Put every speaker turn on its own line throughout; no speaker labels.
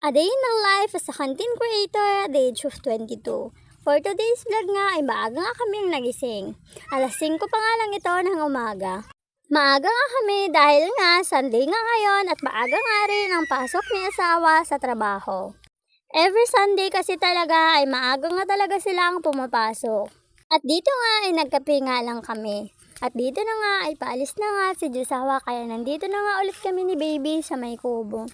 A day in my life as a content creator at the age of 22. For today's vlog nga ay maaga nga kaming nagising. Alas 5 pa nga lang ito ng umaga. Maaga nga kami dahil nga Sunday nga ngayon at maaga nga rin ang pasok ni asawa sa trabaho. Every Sunday kasi talaga ay maaga nga talaga silang pumapasok. At dito nga ay nagkape nga lang kami. At dito na nga ay paalis na nga si Josawa kaya nandito na nga ulit kami ni baby sa may kubo.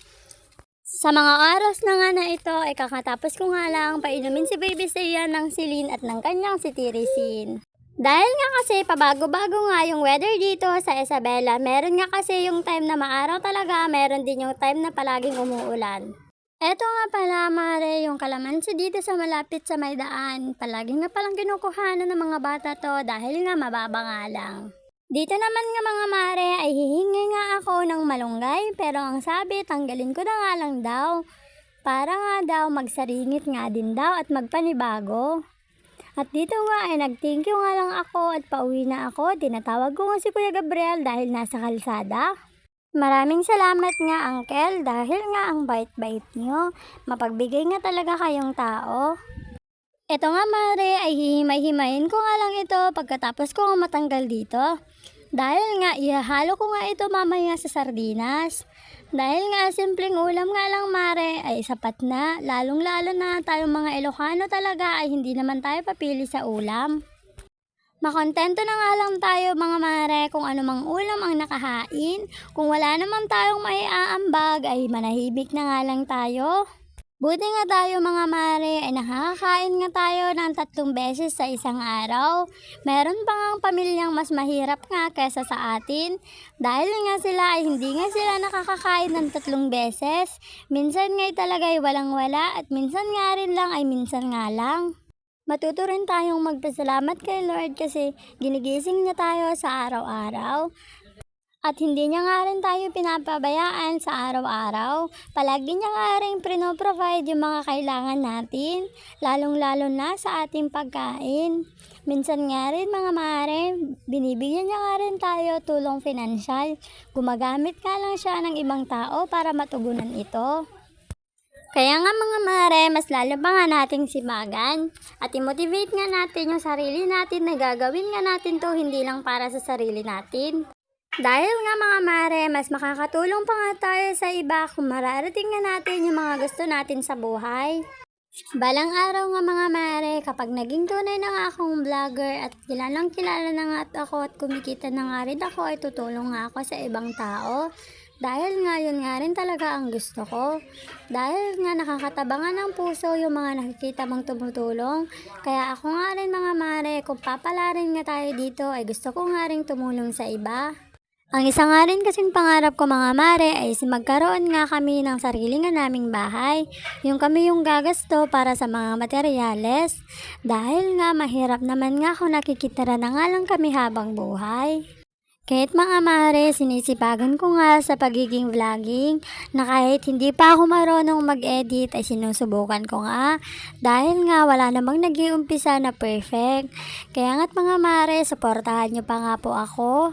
Sa mga oras na nga na ito ay kakatapos ko nga lang painumin si baby Sia ng silin at ng kanyang si Tirisin. Dahil nga kasi pabago-bago nga yung weather dito sa Isabela, meron nga kasi yung time na maaraw talaga, meron din yung time na palaging umuulan. Eto nga pala mare, yung kalamansi dito sa malapit sa may daan, palagi nga palang kinukuhanan ng mga bata to dahil nga mababa nga lang. Dito naman nga mga mare ay hihingi nga ako ng malunggay pero ang sabi tanggalin ko na nga lang daw para nga daw magsaringit nga din daw at magpanibago. At dito nga ay nag-thank you nga lang ako at pauwi na ako. Tinatawag ko nga si Kuya Gabriel dahil nasa kalsada. Maraming salamat nga uncle dahil nga ang bait-bait nyo. Mapagbigay nga talaga kayong tao. Ito nga mare ay hihimay-himayin ko nga lang ito pagkatapos ko matanggal dito. Dahil nga ihahalo ko nga ito mamaya sa sardinas. Dahil nga simpleng ulam nga lang mare ay sapat na. Lalong-lalo na tayong mga Ilocano talaga ay hindi naman tayo papili sa ulam. Makontento na nga lang tayo mga mare kung ano mang ulam ang nakahain. Kung wala naman tayong maiaambag ay manahimik na nga lang tayo. Buti nga tayo mga mare ay nakakakain nga tayo ng 3 beses sa isang araw. Meron pa nga pamilyang mas mahirap nga kesa sa atin. Dahil nga sila ay hindi nga sila nakakakain ng 3 beses. Minsan nga talaga ay walang-wala at minsan nga rin lang ay minsan nga lang. Matuto rin tayong magpasalamat kay Lord kasi ginigising niya tayo sa araw-araw. At hindi niya nga rin tayo pinapabayaan sa araw-araw. Palagi niya nga rin provide yung mga kailangan natin, lalong-lalo na sa ating pagkain. Minsan nga rin mga mare, binibigyan niya nga rin tayo tulong pinansyal. Gumagamit nga lang siya ng ibang tao para matugunan ito. Kaya nga mga mare, mas lalo pa nga nating sibagan at i-motivate nga natin yung sarili natin na gagawin nga natin to hindi lang para sa sarili natin. Dahil nga mga mare, mas makakatulong pa nga tayo sa iba kung mararating nga natin yung mga gusto natin sa buhay. Balang araw nga mga mare, kapag naging tunay na nga akong vlogger at kilalang kilala na nga ako at kumikita na nga rin ako ay tutulong nga ako sa ibang tao. Dahil nga yun nga rin talaga ang gusto ko. Dahil nga nakakatabangan ng puso yung mga nakikita mong tumutulong. Kaya ako nga rin mga mare, kung papalarin nga tayo dito ay gusto ko nga rin tumulong sa iba. Ang isa nga rin kasing pangarap ko mga mare ay magkaroon nga kami ng sarili nga naming bahay. Yung kami yung gagasto para sa mga materyales. Dahil nga mahirap naman nga kung nakikitira na nga lang kami habang buhay. Kahit mga mare, sinisipagan ko nga sa pagiging vlogging na kahit hindi pa ako marunong mag-edit ay sinusubukan ko nga. Dahil nga wala namang nag-iumpisa na perfect. Kaya nga't mga mare, suportahan nyo pa nga po ako.